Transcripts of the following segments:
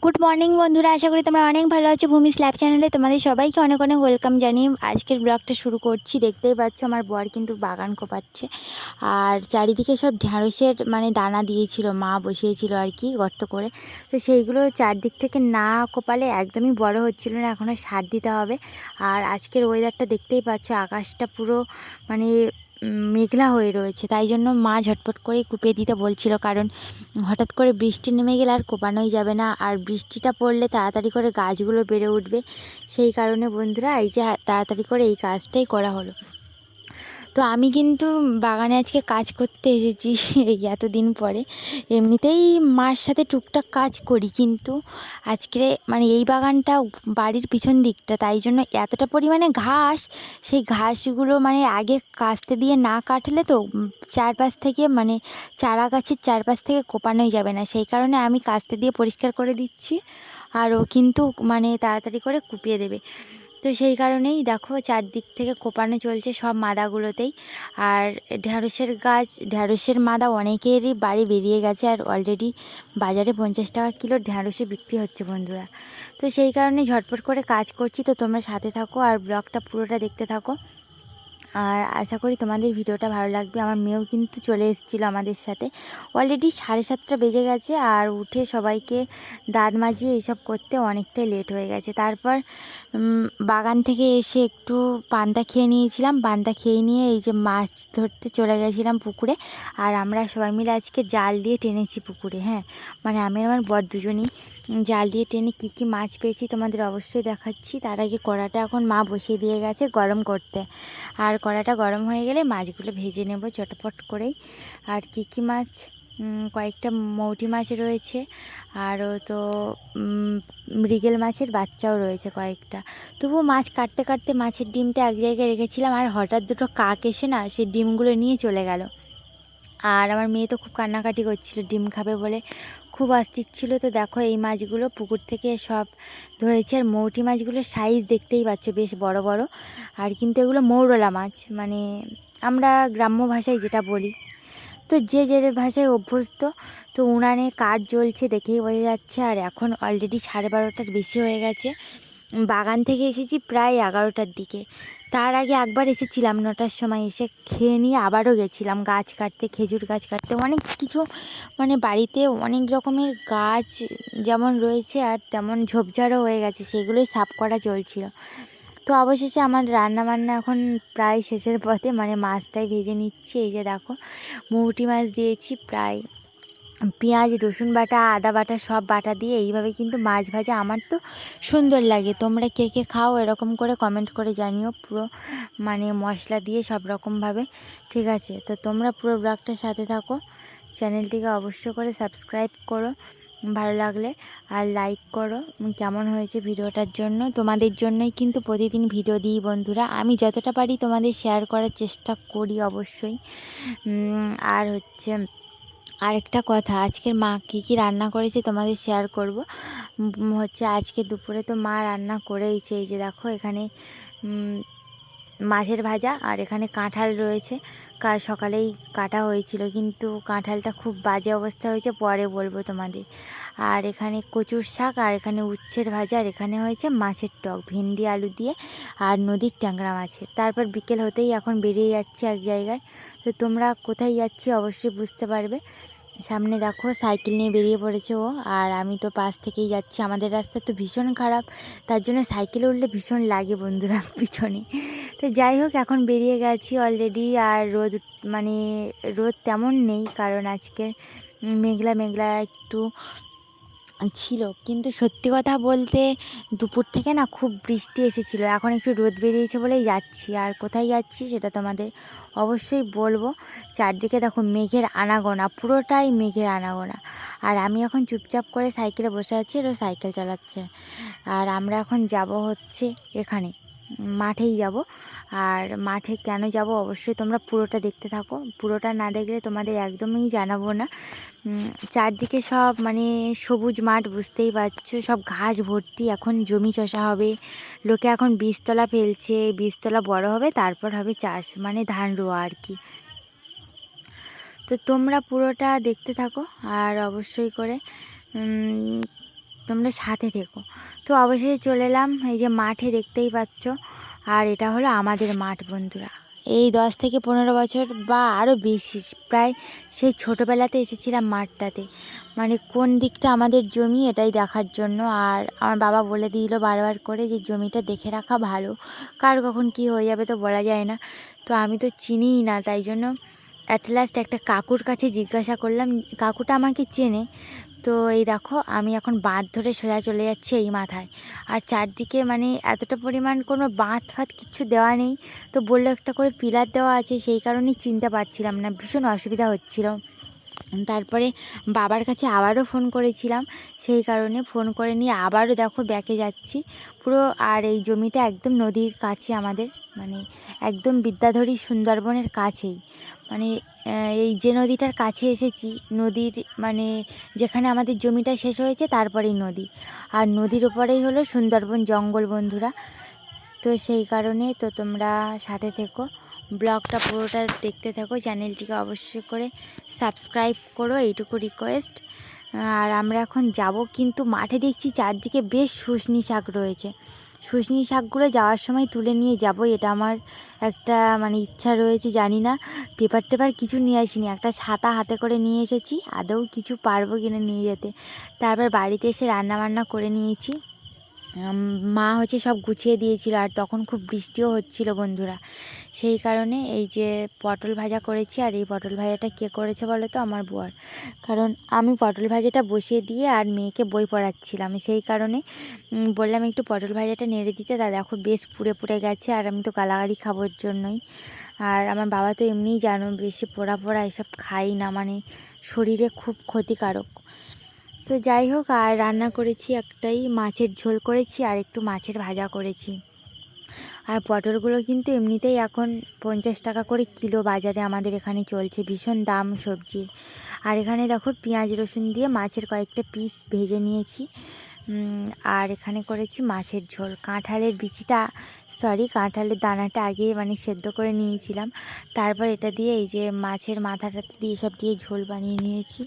Good morning বন্ধুরা, আশা করি তোমরা অনেক ভালো আছো। ভূমি স্ল্যাব চ্যানেলে তোমাদের সবাইকে অনেক অনেক ওয়েলকাম জানিয়ে আজকের ব্লগটা শুরু করছি। দেখতেই পাচ্ছ আমার বর কিন্তু বাগান কোপাচ্ছে, আর চারিদিকে সব ঢ্যাঁড়সের দানা দিয়েছিল, মা বসিয়েছিল আর কি গর্ত করে। তো সেইগুলো চারদিক থেকে না কোপালে একদমই বড় হচ্ছিল না, এখনও সার দিতে হবে। আর আজকের ওয়েদারটা দেখতেই পাচ্ছ, আকাশটা পুরো মেঘলা হয়ে রয়েছে, তাই জন্য মা ঝটপট করে কুপিয়ে দিতে বলছিল, কারণ হঠাৎ করে বৃষ্টি নেমে গেলে আর কোপানোই যাবে না, আর বৃষ্টিটা পড়লে তাড়াতাড়ি করে গাছগুলো বেড়ে উঠবে। সেই কারণে বন্ধুরা এই যে তাড়াতাড়ি করে এই কাজটাই করা হলো। তো আমি কিন্তু বাগানে আজকে কাজ করতে এসেছি এই এতদিন পরে। এমনিতেই মার সাথে টুকটাক কাজ করি, কিন্তু আজকে এই বাগানটা বাড়ির পিছন দিকটা, তাই জন্য এতটা পরিমাণে ঘাস, সেই ঘাসগুলো আগে কাস্তে দিয়ে না কাটলে তো চারপাশ থেকে চারা গাছের চারপাশ থেকে কোপানোই যাবে না, সেই কারণে আমি কাস্তে দিয়ে পরিষ্কার করে দিচ্ছি, আর ও কিন্তু তাড়াতাড়ি করে কুপিয়ে দেবে। তো সেই কারণেই দেখো চারদিক থেকে কোপানো চলছে সব মাদাগুলোতেই। আর ঢ্যাঁড়সের মাদা অনেকেরই বাড়ি বেরিয়ে গেছে, আর অলরেডি বাজারে 50 টাকা কিলো ঢ্যাঁড়সে বিক্রি হচ্ছে বন্ধুরা। তো সেই কারণে ঝটপট করে কাজ করছি, তো তোমরা সাথে থাকো আর ব্লগটা পুরোটা দেখতে থাকো। আর আশা করি তোমাদের ভিডিওটা ভালো লাগবে। আমার মেয়েও কিন্তু চলে এসেছিলো আমাদের সাথে, অলরেডি 7:30 বেজে গেছে, আর উঠে সবাইকে দাঁত মাজিয়ে এইসব করতে অনেকটাই লেট হয়ে গেছে। তারপর বাগান থেকে এসে একটু পান্তা খেয়ে নিয়েছিলাম, পান্তা খেয়ে নিয়ে এই যে মাছ ধরতে চলে গেছিলাম পুকুরে। আর আমরা সবাই মিলে আজকে জাল দিয়ে টেনেছি পুকুরে, হ্যাঁ আমি আমার বর দুজনেই জাল দিয়ে টেনে কী কী মাছ পেয়েছি তোমাদের অবশ্যই দেখাচ্ছি। তার আগে কড়াটা এখন মা বসিয়ে দিয়ে গেছে গরম করতে, আর কড়াটা গরম হয়ে গেলে মাছগুলো ভেজে নেব চটপট করেই। আর কী কী মাছ, কয়েকটা মৌটি মাছ রয়েছে, আরও তো মৃগেল মাছের বাচ্চাও রয়েছে কয়েকটা। তবুও মাছ কাটতে কাটতে মাছের ডিমটা এক জায়গায় রেখেছিলাম, আর হঠাৎ দুটো কাক এসে না সেই ডিমগুলো নিয়ে চলে গেল। আর আমার মেয়ে তো খুব কান্নাকাটি করছিল, ডিম খাবে বলে খুব অস্থির ছিল। তো দেখো এই মাছগুলো পুকুর থেকে সব ধরেছে, আর মৌটি মাছগুলোর সাইজ দেখতেই পাচ্ছ বেশ বড় বড়। আর কিন্তু এগুলো মৌরলা মাছ, আমরা গ্রাম্য ভাষায় যেটা বলি, তো যে যে ভাষায় অভ্যস্ত। তো উনানে কাঠ জ্বলছে দেখেই বোঝা যাচ্ছে, আর এখন অলরেডি 12:30টার বেশি হয়ে গেছে। বাগান থেকে এসেছি প্রায় 11টার দিকে। তার আগে একবার এসেছিলাম 9টার সময়, এসে খেয়ে নিয়ে আবারও গেছিলাম গাছ কাটতে, খেজুর গাছ কাটতে, অনেক কিছু বাড়িতে অনেক রকমের গাছ যেমন রয়েছে আর তেমন ঝোপঝাড়ও হয়ে গেছে, সেগুলোই সাফ করা চলছিল। তো অবশেষে আমার রান্নাবান্না এখন প্রায় শেষের পথে, মাছটাই ভেজে নিচ্ছি। এই যে দেখো মৌটি মাছ দিয়েছি, প্রায় পেঁয়াজ রসুন বাটা আদা বাটা সব বাটা দিয়ে এইভাবে কিন্তু মাছ ভাজা আমার তো সুন্দর লাগে। তোমরা কে কে খাও এরকম করে কমেন্ট করে জানিও, পুরো মশলা দিয়ে সব রকমভাবে, ঠিক আছে? তো তোমরা পুরো ব্লগটার সাথে থাকো, চ্যানেলটিকে অবশ্যই করে সাবস্ক্রাইব করো ভালো লাগলে, আর লাইক করো। কেমন হয়েছে ভিডিওটার জন্য, তোমাদের জন্যই কিন্তু প্রতিদিন ভিডিও দিই বন্ধুরা, আমি যতটা পারি তোমাদের শেয়ার করার চেষ্টা করি অবশ্যই। আর হচ্ছে আরেকটা কথা, আজকের মা কী কী রান্না করেছে তোমাদের শেয়ার করব। হচ্ছে আজকে দুপুরে তো মা রান্না করেইছে, এই যে দেখো এখানে মাছের ভাজা, আর এখানে কাঁঠাল রয়েছে, সকালেই কাটা হয়েছিল, কিন্তু কাঁঠালটা খুব বাজে অবস্থা হয়েছে, পরে বলবো তোমাদের। আর এখানে কচুর শাক, আর এখানে উচ্ছের ভাজা, আর এখানে হয়েছে মাছের টক ভেন্ডি আলু দিয়ে, আর নদীর ট্যাংরা মাছের। তারপর বিকেল হতেই এখন বেরিয়ে যাচ্ছে এক জায়গায়। তো তোমরা কোথায় যাচ্ছি অবশ্যই বুঝতে পারবে। সামনে দেখো সাইকেল নিয়ে বেরিয়ে পড়েছে ও, আর আমি তো পাশ থেকেই যাচ্ছি। আমাদের রাস্তা তো ভীষণ খারাপ, তার জন্য সাইকেলে উঠলে ভীষণ লাগে বন্ধুরা পিছনে। তো যাই হোক এখন বেরিয়ে গেছি অলরেডি। আর রোদ তেমন নেই, কারণ আজকে মেঘলা মেঘলা একটু ছিল, কিন্তু সত্যি কথা বলতে দুপুর থেকে না খুব বৃষ্টি এসেছিলো, এখন একটু রোদ বেরিয়েছে বলেই যাচ্ছি। আর কোথায় যাচ্ছি সেটা তোমাদের অবশ্যই বলবো। চারদিকে দেখো মেঘের আনাগোনা, পুরোটাই মেঘের আনাগোনা। আর আমি এখন চুপচাপ করে সাইকেলে বসে আছি, আর ও সাইকেল চালাচ্ছে। আর আমরা এখন যাব হচ্ছে এখানে মাঠেই যাব। আর মাঠে কেন যাব অবশ্যই তোমরা পুরোটা দেখতে থাকো, পুরোটা না দেখলে তোমাদের একদমই জানাবো না। চারদিকে সব সবুজ মাঠ, বুঝতেই পারছো, সব ঘাস ভর্তি। এখন জমি চষা হবে, লোকে এখন বীজতলা ফেলছে, বীজতলা বড় হবে তারপর হবে চাষ, ধান রোয়া আর কি। তো তোমরা পুরোটা দেখতে থাকো আর অবশ্যই করে তোমরা সাথে থেকো। তো অবশ্যই চলে এলাম এই যে মাঠে, দেখতেই পাচ্ছ। আর এটা হলো আমাদের মাঠ বন্ধুরা। এই 10 থেকে 15 বছর বা আরও বেশি, প্রায় সেই ছোটোবেলাতে এসেছিলাম মাঠটাতে, মানে কোন দিকটা আমাদের জমি এটাই দেখার জন্য। আর আমার বাবা বলে দিল বারবার করে যে জমিটা দেখে রাখা ভালো, কার কখন কী হয়ে যাবে তো বলা যায় না। তো আমি তো চিনিই না, তাই জন্য অ্যাট লাস্ট একটা কাকুর কাছে জিজ্ঞাসা করলাম, কাকুটা আমাকে চেনে। তো এই দেখো আমি এখন বাঁধ ধরে সোজা চলে যাচ্ছি এই মাথায়। আর চারদিকে মানে এতটা পরিমাণ কোনো বাঁধ ফাঁধ কিচ্ছু দেওয়া নেই। তো বললো একটা করে পিলার দেওয়া আছে, সেই কারণেই চিনতে পারছিলাম না, ভীষণ অসুবিধা হচ্ছিল। তারপরে বাবার কাছে আবারও ফোন করেছিলাম, সেই কারণে ফোন করে নিয়ে আবারও দেখো ব্যাকে যাচ্ছি পুরো। আর এই জমিটা একদম নদীর কাছে আমাদের, মানে একদম বিদ্যাধরী সুন্দরবনের কাছেই। মানে এই যে নদীটার কাছে এসেছি, নদীর মানে যেখানে আমাদের জমিটা শেষ হয়েছে তারপরেই নদী, আর নদীর ওপরেই হলো সুন্দরবন জঙ্গল বন্ধুরা। তো সেই কারণে তো তোমরা সাথে থেকো, ব্লগটা পুরোটা দেখতে থাকো, চ্যানেলটিকে অবশ্যই করে সাবস্ক্রাইব করো, এইটুকু রিকোয়েস্ট। আর আমরা এখন যাব, কিন্তু মাঠে দেখছি চারদিকে বেশ শুশনি শাক রয়েছে। শুশনি শাকগুলো যাওয়ার সময় তুলে নিয়ে যাব, এটা আমার একটা মানে ইচ্ছা রয়েছে। জানি না, পেপার টেপার কিছু নিয়ে আসিনি, একটা ছাতা হাতে করে নিয়ে এসেছি, আদৌ কিছু পারবো কিনা নিয়ে যেতে। তারপর বাড়িতে এসে রান্না বান্না করে নিয়েছি, মা হচ্ছে সব গুছিয়ে দিয়েছিল। আর তখন খুব বৃষ্টিও হচ্ছিল বন্ধুরা, সেই কারণে এই যে পটল ভাজা করেছি। আর এই পটল ভাজাটা কে করেছে বলো তো? আমার বর। কারণ আমি পটল ভাজাটা বসিয়ে দিয়ে আর মেয়েকে বই পড়াচ্ছিলাম, সেই কারণে বললাম একটু পটল ভাজাটা নেড়ে দিতে। তা দেখো বেশ পুড়ে পুড়ে গেছে, আর আমি তো গালাগালি খাবোর জন্যই। আর আমার বাবা তো এমনিই জানো বেশি পোড়া পোড়া এসব খাই না, মানে শরীরে খুব ক্ষতিকারক। তো যাই হোক, আর রান্না করেছি একটাই মাছের ঝোল করেছি, আর একটু মাছের ভাজা করেছি। আর পটলগুলো কিন্তু এমনিতেই এখন 50 টাকা করে কিলো বাজারে আমাদের এখানে চলছে, ভীষণ দাম সবজির। আর এখানে দেখো পেঁয়াজ রসুন দিয়ে মাছের কয়েকটা পিস ভেজে নিয়েছি। আর এখানে করেছি মাছের ঝোল। কাঁঠালের দানাটা আগে মানে সেদ্ধ করে নিয়েছিলাম, তারপর এটা দিয়ে এই যে মাছের মাথাটা দিয়ে সব দিয়ে ঝোল বানিয়ে নিয়েছি।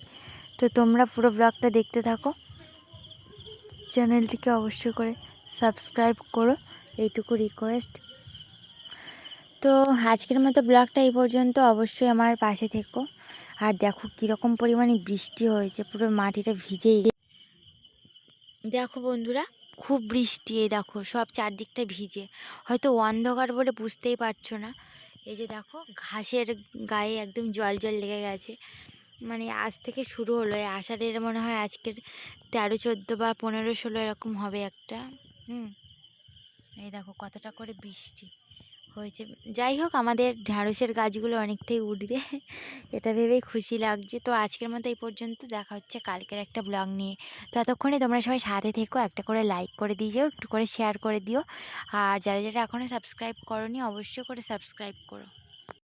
তো তোমরা পুরো ব্লগটা দেখতে থাকো, চ্যানেলটিকে অবশ্যই করে সাবস্ক্রাইব করো, এইটুকু রিকোয়েস্ট। তো আজকের মতো ব্লগটা এই পর্যন্ত, অবশ্যই আমার পাশে থেকো। আর দেখো কীরকম পরিমাণে বৃষ্টি হয়েছে, পুরো মাটিটা ভিজেই। দেখো বন্ধুরা, খুব বৃষ্টি, এই দেখো সব চারদিকটা ভিজে, হয়তো অন্ধকার বলে বুঝতেই পারছো না। এই যে দেখো ঘাসের গায়ে একদম জল জল লেগে গেছে। মানে আজ থেকে শুরু হলো, এই আষাঢ়ের মনে হয় আজকের 13, 14 বা 15, 16 এরকম হবে একটা। এই দেখো কতটা করে বৃষ্টি হয়েছে। যাই হোক, আমাদের ঢ্যাঁড়সের গাছগুলো অনেকটাই উঠবে, এটা ভেবেই খুশি লাগছে। তো আজকের মতো এই পর্যন্ত, দেখা হচ্ছে কালকের একটা ব্লগ নিয়ে। ততক্ষণে তোমরা সবাই সাথে থেকো, একটা করে লাইক করে দিয়ে যাও, একটু করে শেয়ার করে দিও। আর যারা যারা এখনও সাবস্ক্রাইব করোনি অবশ্যই করে সাবস্ক্রাইব করো।